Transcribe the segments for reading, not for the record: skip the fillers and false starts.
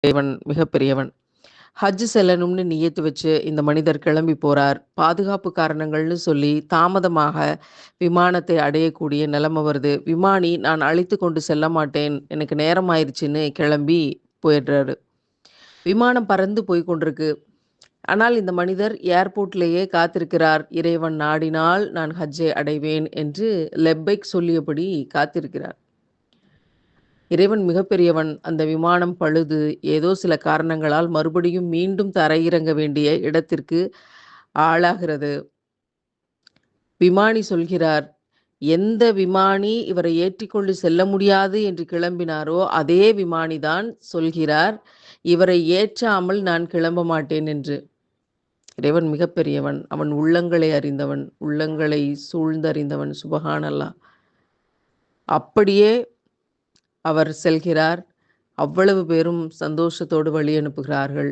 இறைவன் மிகப்பெரியவன். ஹஜ் செல்லணும்னு நியத்து வச்சு இந்த மனிதர் கிளம்பி போறார். பாதுகாப்பு காரணங்கள்னு சொல்லி தாமதமாக விமானத்தை அடையக்கூடிய நிலைமை வருது. விமானி நான் அழைத்து கொண்டு செல்ல மாட்டேன். எனக்கு நேரம் ஆயிருச்சுன்னு கிளம்பி போயிடுறாரு. விமானம் பறந்து போய் கொண்டிருக்கு. ஆனால் இந்த மனிதர் ஏர்போர்ட்லேயே காத்திருக்கிறார். இறைவன் நாடினால் நான் ஹஜ்ஜை அடைவேன் என்று லெப்பைக் சொல்லியபடி காத்திருக்கிறார். இறைவன் மிகப்பெரியவன். அந்த விமானம் பழுது. ஏதோ சில காரணங்களால் மறுபடியும் மீண்டும் தரையிறங்க வேண்டிய இடத்திற்கு ஆளாகிறது. விமானி சொல்கிறார், எந்த விமானி இவரை ஏற்றிக்கொண்டு செல்ல முடியாது என்று கிளம்பினாரோ, அதே விமானி தான் சொல்கிறார், இவரை ஏற்றாமல் நான் கிளம்ப மாட்டேன் என்று. இறைவன் மிகப்பெரியவன். அவன் உள்ளங்களை அறிந்தவன். உள்ளங்களை சூழ்ந்தறிந்தவன். சுபஹானல்லாஹ். அப்படியே அவர் செல்கிறார். அவ்வளவு பேரும் சந்தோஷத்தோடு வழி அனுப்புகிறார்கள்.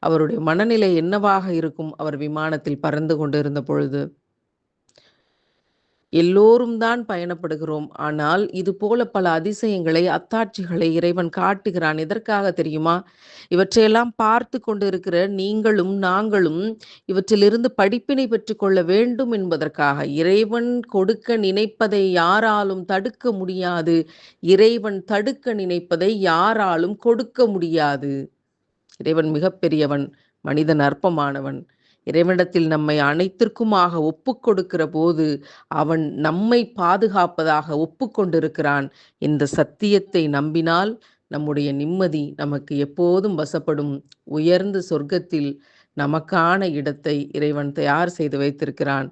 அவருடைய மனநிலை என்னவாக இருக்கும் அவர் விமானத்தில் பறந்து கொண்டிருந்த பொழுது? எல்லோரும் தான் பயணப்படுகிறோம். ஆனால் இதுபோல பல அதிசயங்களை, அத்தாட்சிகளை இறைவன் காட்டுகிறான். எதற்காக தெரியுமா? இவற்றையெல்லாம் பார்த்து கொண்டிருக்கிற நீங்களும், நாங்களும் இவற்றிலிருந்து படிப்பினை பெற்றுக்கொள்ள வேண்டும் என்பதற்காக. இறைவன் கொடுக்க நினைப்பதை யாராலும் தடுக்க முடியாது. இறைவன் தடுக்க நினைப்பதை யாராலும் கொடுக்க முடியாது. இறைவன் மிகப்பெரியவன். மனிதன் அற்பமானவன். இறைவனிடத்தில் நம்மை அனைத்திற்குமாக ஒப்புக்கொடுக்கிற போது அவன் நம்மை பாதுகாப்பதாக ஒப்புக்கொண்டிருக்கிறான். இந்த சத்தியத்தை நம்பினால் நம்முடைய நிம்மதி நமக்கு எப்போதும் வசப்படும். உயர்ந்த சொர்க்கத்தில் நமக்கான இடத்தை இறைவன் தயார் செய்து வைத்திருக்கிறான்.